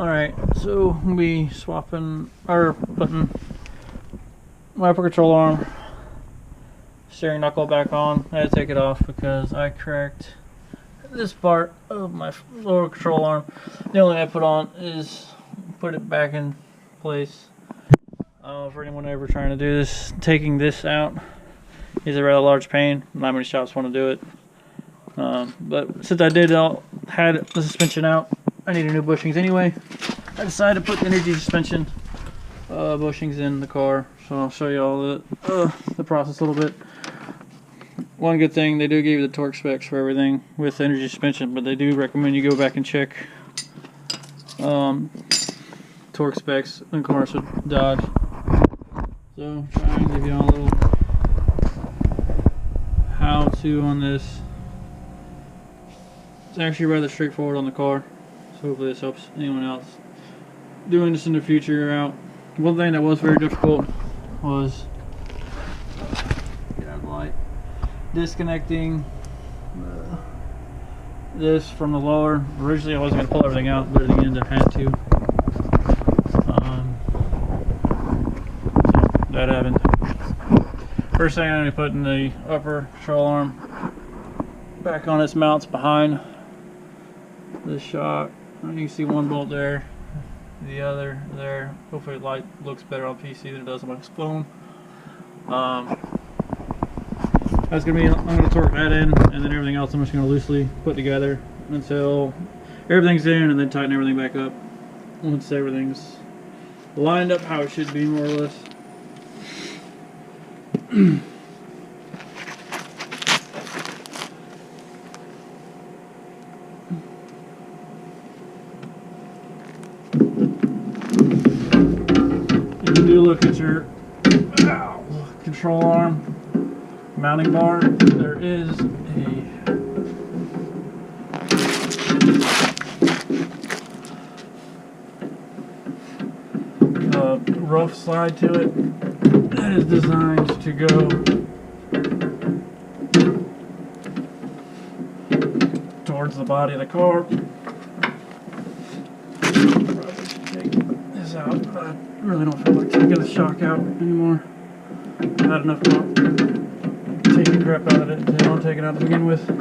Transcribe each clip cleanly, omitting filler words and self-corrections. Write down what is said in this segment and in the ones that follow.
Alright, so we'll be swapping or putting my upper control arm steering knuckle back on. I had to take it off because I cracked this part of my lower control arm. The only thing I put on is put it back in place. For anyone ever trying to do this, taking this out is a rather large pain. Not many shops want to do it. But since I had the suspension out, I needed new bushings anyway. I decided to put the energy suspension bushings in the car. So I'll show you all the process a little bit. One good thing, they do give you the torque specs for everything with energy suspension, but they do recommend you go back and check torque specs in cars with Dodge. So try and give you all a little how-to on this. It's actually rather straightforward on the car, so hopefully this helps anyone else doing this in the future out. One thing that was very difficult was disconnecting this from the lower. Originally I wasn't going to pull everything out, but at the end I had to. So that happened. First thing I'm going to be putting the upper control arm back on its mounts behind the shock. You can see one bolt there, the other there. Hopefully the light looks better on PC than it does on my phone. That's gonna be, I'm gonna torque that in, and then everything else I'm just gonna loosely put together until everything's in, and then tighten everything back up once everything's lined up how it should be, more or less. If you do look at your control arm mounting bar, there is a rough slide to it that is designed to go towards the body of the car. Probably should take this out, but I really don't feel like taking the shock out anymore. I've had enough taking crap out of it, so I don't take it out to begin with. I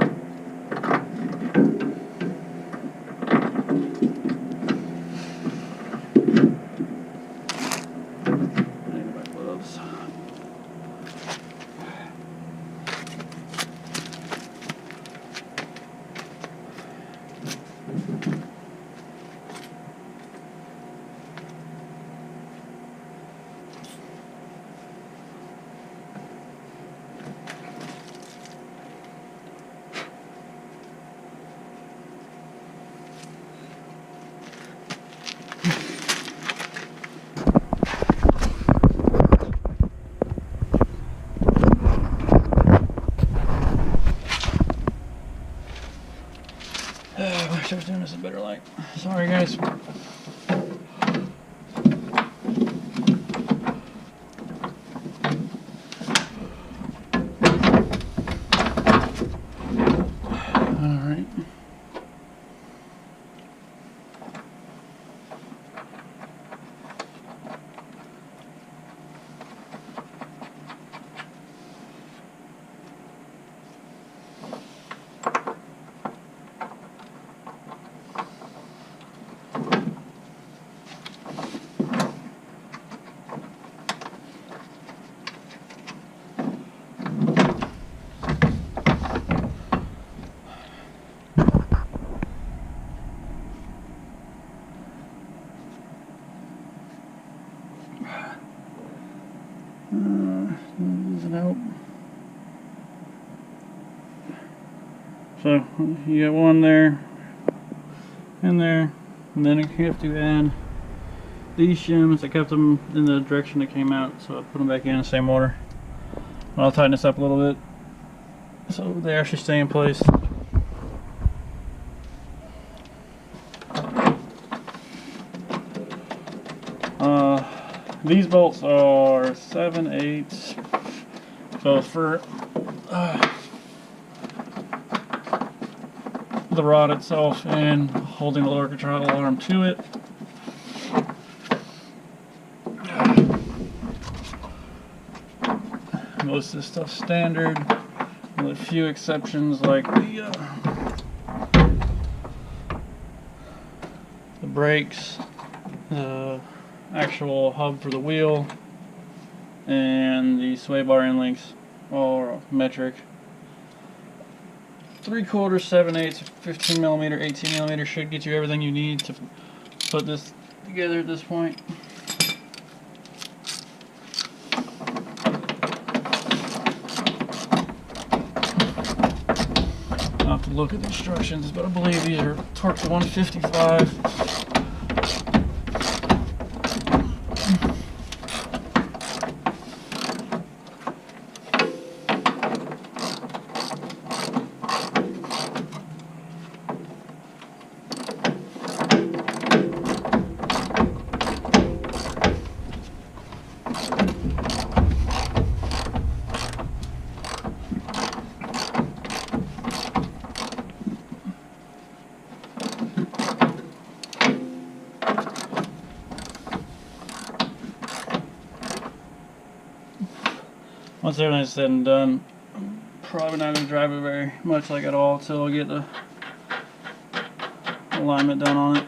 need my gloves. I wish I was doing this in better light. Sorry, guys. Alright. Doesn't help. So you got one there and there, and then you have to add these shims. I kept them in the direction that came out, so I put them back in the same order. I'll tighten this up a little bit so they actually stay in place. These bolts are 7/8, so for the rod itself and holding the lower control arm to it, Most of this stuff's standard, with a few exceptions like the brakes, the actual hub for the wheel, and the sway bar end links, all metric. 3/4, 7/8, 15 millimeter, 18 millimeter should get you everything you need to put this together at this point. I'll have to look at the instructions, but I believe these are torqued to 155. Once everything's said and done, I'm probably not going to drive it very much like at all until I get the alignment done on it.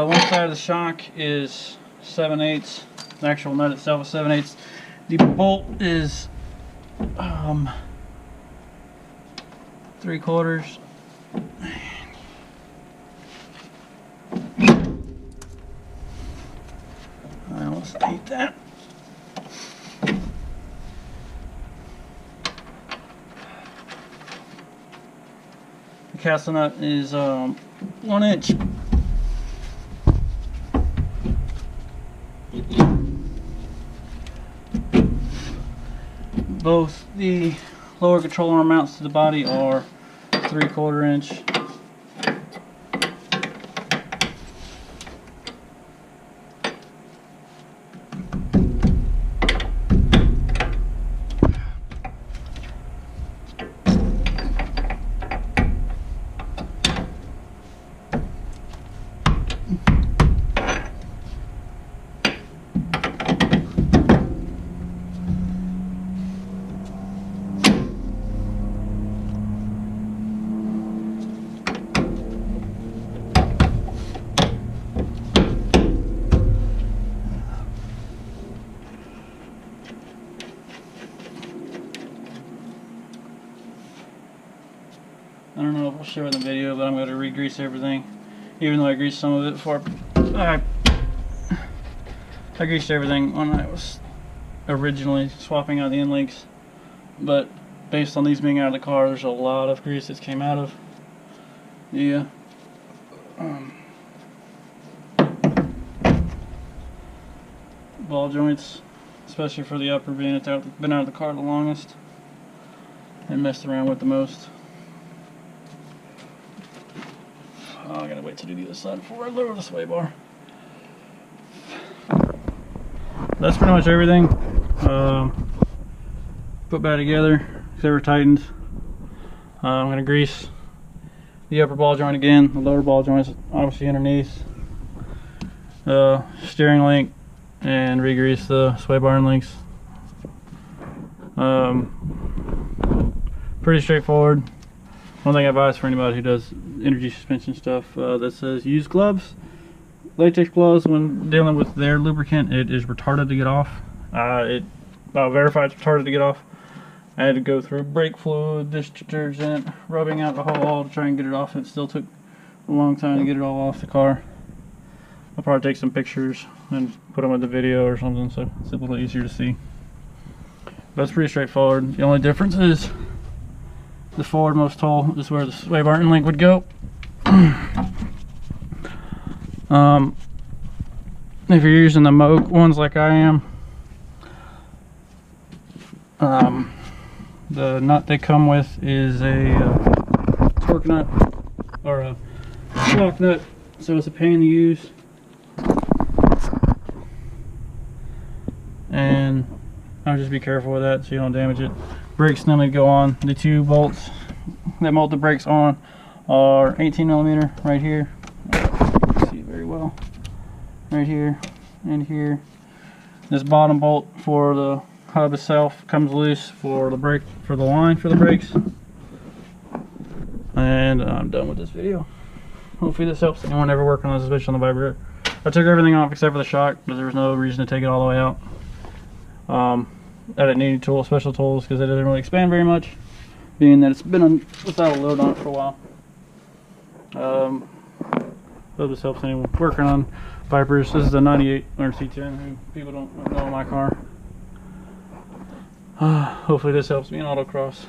One side of the shock is 7/8. The actual nut itself is 7/8. The bolt is 3/4. I almost ate that. The castle nut is 1 inch. Both the lower control arm mounts to the body are 3/4 inch. I don't know if I'll show it in the video, but I'm going to re-grease everything. Even though I greased some of it before I greased everything when I was originally swapping out the end links. But based on these being out of the car, there's a lot of grease that came out of the ball joints, especially for the upper being it's been out of the car the longest and messed around with the most. I gotta wait till do the other side before I lower the sway bar. That's pretty much everything. Put back together, except for tightened. I'm gonna grease the upper ball joint again. The lower ball joint is obviously underneath. Steering link and re-grease the sway bar and links. Pretty straightforward. One thing I advise for anybody who does energy suspension stuff that says use gloves, latex gloves when dealing with their lubricant. It is retarded to get off. It verified it's retarded to get off. I had to go through brake fluid, dish detergent, rubbing alcohol to try and get it off. It still took a long time to get it all off the car. I'll probably take some pictures and put them in the video or something so it's a little easier to see. But it's pretty straightforward. The only difference is the forwardmost hole is where the sway bar and link would go. If you're using the Moog ones like I am, the nut they come with is a torque nut or a lock nut, so it's a pain to use. and I'll just be careful with that so you don't damage it. Brakes still need to go on. The 2 bolts that mount the brakes on are 18mm right here. See it very well. Right here and here. This bottom bolt for the hub itself comes loose for the brake, for the line for the brakes. And I'm done with this video. Hopefully this helps anyone ever working on this, especially on the vibrator. I took everything off except for the shock, but there was no reason to take it all the way out. I didn't need any special tools because it doesn't really expand very much, being that it's been without a load on it for a while. Hope this helps anyone working on Vipers. This is a 98 RC10, who people don't know my car. Hopefully this helps me in autocross.